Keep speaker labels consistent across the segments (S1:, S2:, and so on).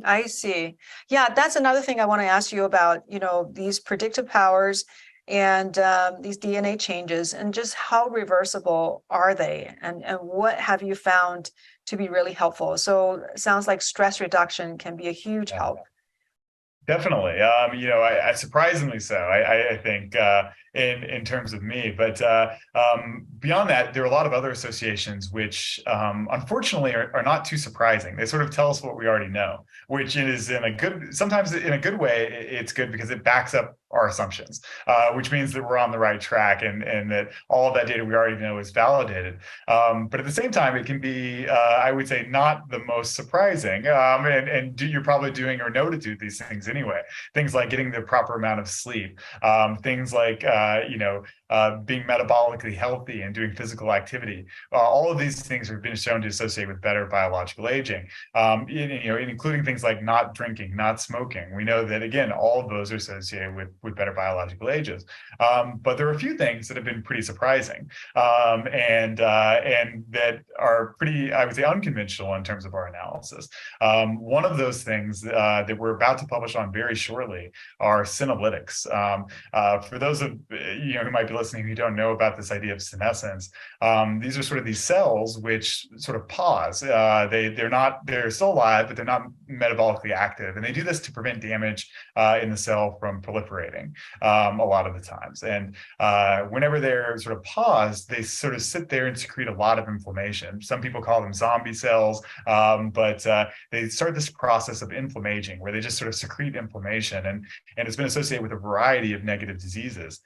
S1: I see. Yeah, that's another thing I want to ask you about, these predictive powers and these DNA changes and just how reversible are they and what have you found to be really helpful? So it sounds like stress reduction can be a huge help.
S2: Definitely. I surprisingly so. I think in terms of me, but beyond that, there are a lot of other associations which, unfortunately, are not too surprising. They sort of tell us what we already know, which is sometimes in a good way. It's good because it backs up our assumptions, which means that we're on the right track and that all of that data we already know is validated. But at the same time, it can be, I would say, not the most surprising. You're probably doing or know to do these things anyway. Things like getting the proper amount of sleep, things like being metabolically healthy and doing physical activity. All of these things have been shown to associate with better biological aging, including things like not drinking, not smoking. We know that, again, all of those are associated with better biological ages. But there are a few things that have been pretty surprising and that are pretty, I would say, unconventional in terms of our analysis. One of those things that we're about to publish on very shortly are senolytics. For those of who might be listening who don't know about this idea of senescence, these are sort of these cells which sort of pause. They're still alive, but they're not metabolically active, and they do this to prevent damage in the cell from proliferating a lot of the times. And whenever they're sort of paused, they sort of sit there and secrete a lot of inflammation. Some people call them zombie cells, but they start this process of inflammaging where they just sort of secrete inflammation, and it's been associated with a variety of negative diseases,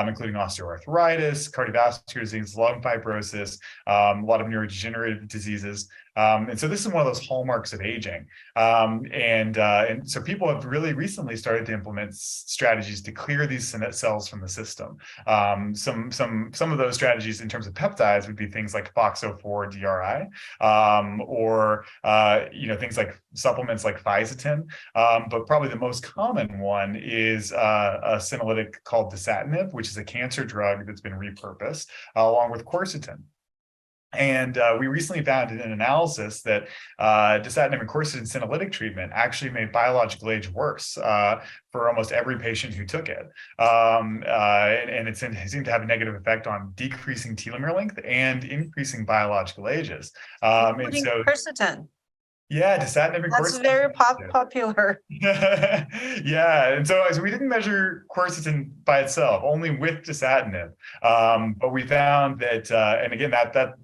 S2: including osteoarthritis, cardiovascular disease, lung fibrosis, a lot of neurodegenerative diseases. And so this is one of those hallmarks of aging. And so people have really recently started to implement strategies to clear these cells from the system. Some of those strategies in terms of peptides would be things like FOXO4 DRI, or things like supplements like Fisetin. But probably the most common one is a senolytic called dasatinib, which is a cancer drug that's been repurposed, along with quercetin. And we recently found in an analysis that dasatinib and quercetin senolytic treatment actually made biological age worse for almost every patient who took it. And it seemed to have a negative effect on decreasing telomere length and increasing biological ages.
S1: Including quercetin.
S2: Yeah, dasatinib and
S1: That's
S2: quercetin.
S1: very popular.
S2: Yeah, and so we didn't measure quercetin by itself, only with dasatinib. But we found that, and again, that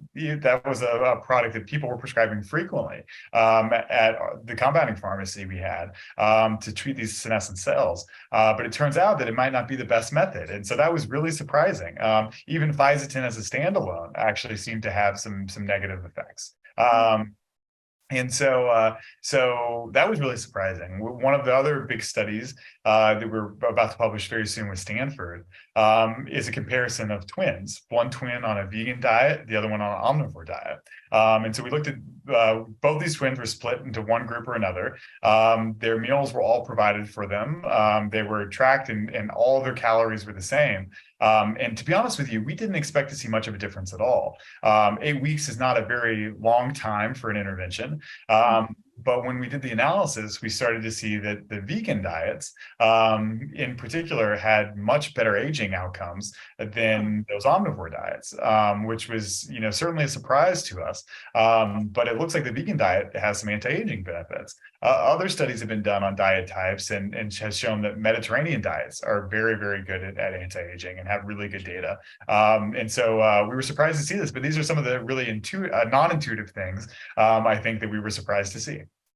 S2: was a product that people were prescribing frequently at the compounding pharmacy we had to treat these senescent cells. But it turns out that it might not be the best method, and so that was really surprising. Even Fisetin as a standalone actually seemed to have some negative effects. And so that was really surprising. One of the other big studies that we're about to publish very soon with Stanford is a comparison of twins, one twin on a vegan diet, the other one on an omnivore diet. And so we looked at both these twins were split into one group or another. Their meals were all provided for them. They were tracked and all of their calories were the same. And to be honest with you, we didn't expect to see much of a difference at all. 8 weeks is not a very long time for an intervention. But when we did the analysis, we started to see that the vegan diets, in particular, had much better aging outcomes than those omnivore diets, which was, certainly a surprise to us. But it looks like the vegan diet has some anti-aging benefits. Other studies have been done on diet types and has shown that Mediterranean diets are very, very good at anti-aging and have really good data. And so we were surprised to see this, but these are some of the really non-intuitive things I think that we were surprised to see.